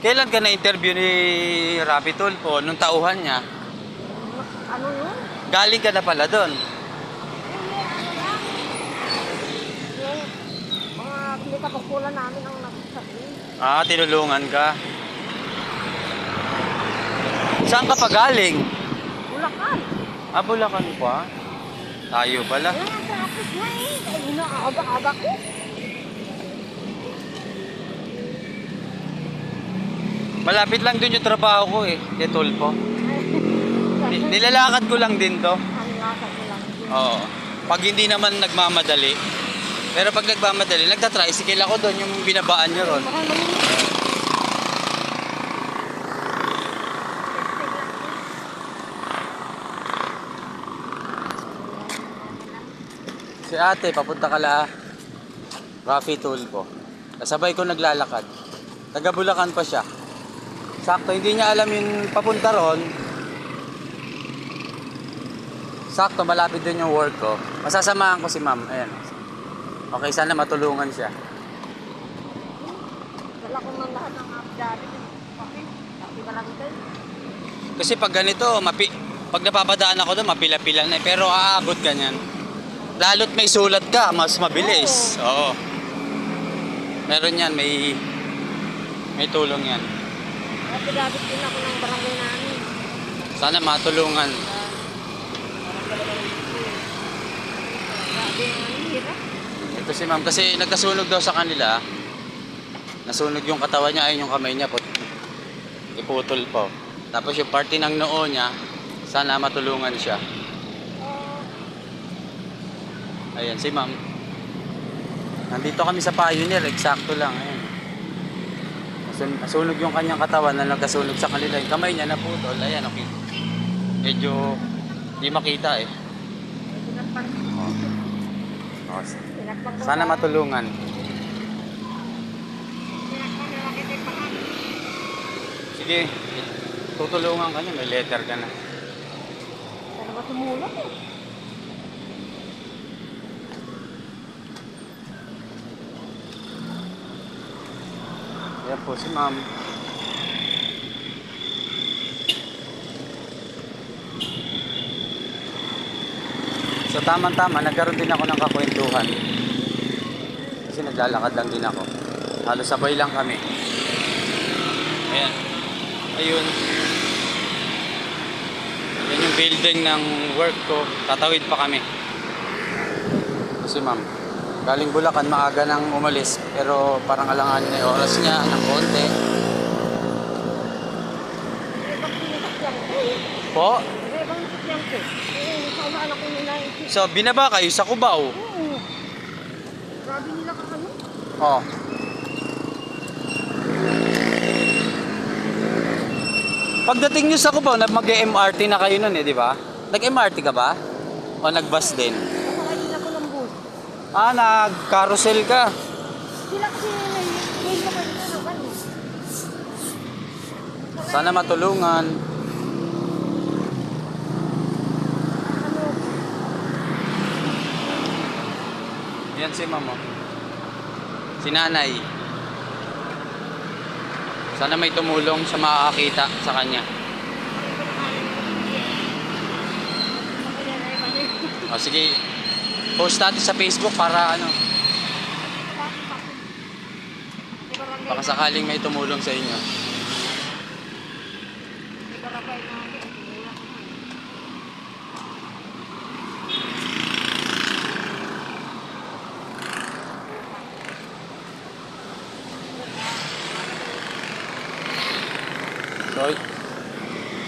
Kailan ka na-interview ni Rapi Tulfo? Nung tauhan niya? Ano yun? Galing ka na pala doon. Yung mga hindi kapagkulan namin ang nagsasabi. Tinulungan ka. Saan ka pa galing? Bulacan. Bulacan pa. Tayo pala. Wala nga sa akit na eh. Ay, inaaga-aga ko. Malapit lang doon yung trabaho ko eh, kay Tulfo. Nilalakad ko lang din to. Ang lasa ko lang. Oo. Pag hindi naman nagmamadali. Pero pag nagmamadali, nagtatricycle ako doon, yung binabaan nyo ron. Si ate, papunta kala Rapi Tulfo. Kasabay ko naglalakad. Taga Bulacan pa siya. Sakto, hindi niya alam yung papunta ron. Sakto, malapit din yung work ko. Masasamahan ko si ma'am. Ayan. Okay, sana matulungan siya. Wala ko ng lahat ng update. Tapi barangay. Kasi pag ganito, pag napapadaan ako doon, mapila-pila na. Pero aabot ka niyan. Lalo't may sulat ka, mas mabilis. Oo. Meron yan, may tulong yan. Update din ako ng barangay namin. Sana matulungan. Grabe ang hirap. Ito si ma'am, kasi nagkasunog daw sa kanila. Nasunog yung katawan niya, ayun yung kamay niya. Iputol po. Tapos yung parte ng noo niya, sana matulungan siya. Ayan, si ma'am. Nandito kami sa Pioneer, eksakto lang. Ayan. Nasunog yung kanyang katawan na nagkasunog sa kanila. Yung kamay niya naputol. Ayan, okay. Medyo di makita eh. Oh. Sana matulungan. Sige, tutulungan ka niya. May letter ka na. Sana ba tumulong eh? Ayan po si ma'am. So tama-tama, nagkaroon din ako ng kakwentuhan. Kasi naglalakad lang din ako. Halos sabay lang kami. Ayan. Ayun. Yan yung building ng work ko. Tatawid pa kami. Kasi ma'am, galing Bulacan, maaga nang umalis. Pero parang alangan na yung oras niya ng konti. Po? So, binaba kayo sa Cubao? Oo. Grabe nila kakano. Oh. Pagdating nyo sa Cubao, mag-MRT na kayo nun eh, di ba? Nag-MRT ka ba? O nag-bus din? Nakakain din ako ng bus. Nag-carousel ka. Sila kasi may na kayo na naman. Sana matulungan. Yan si mama. Si nanay. Sana may tumulong sa makakakita sa kanya. O sige, post natin sa Facebook para ano, baka sakaling may tumulong sa inyo.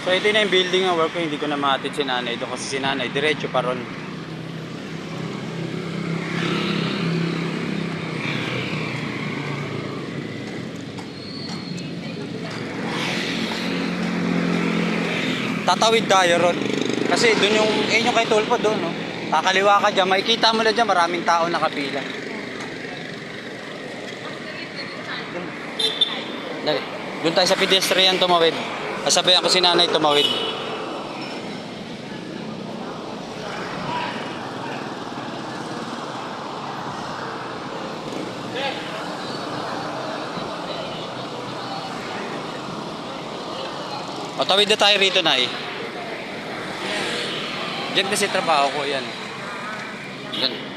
So ito na yung building ng work ko, hindi ko na mahatid si nanay doon kasi si nanay diretso pa ron. Tatawid tayo ron. Kasi doon yung kay Tulfo doon, no. Kakaliwa ka diyan, makikita mo na diyan maraming tao nakapila. Dali. Doon tayo sa pedestrian tumawid. Sasabayan ko si nanay tumawid. O, tawid na tayo rito, Nay. Diyan kasi trabaho ko, yan. Diyan.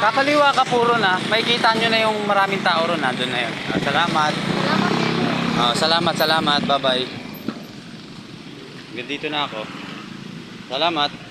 Kakaliwa ka puro na. Makikita nyo na yung maraming tao ron. Nandun na yun. Salamat. Salamat din. Salamat. Bye-bye. Hanggang dito na ako. Salamat.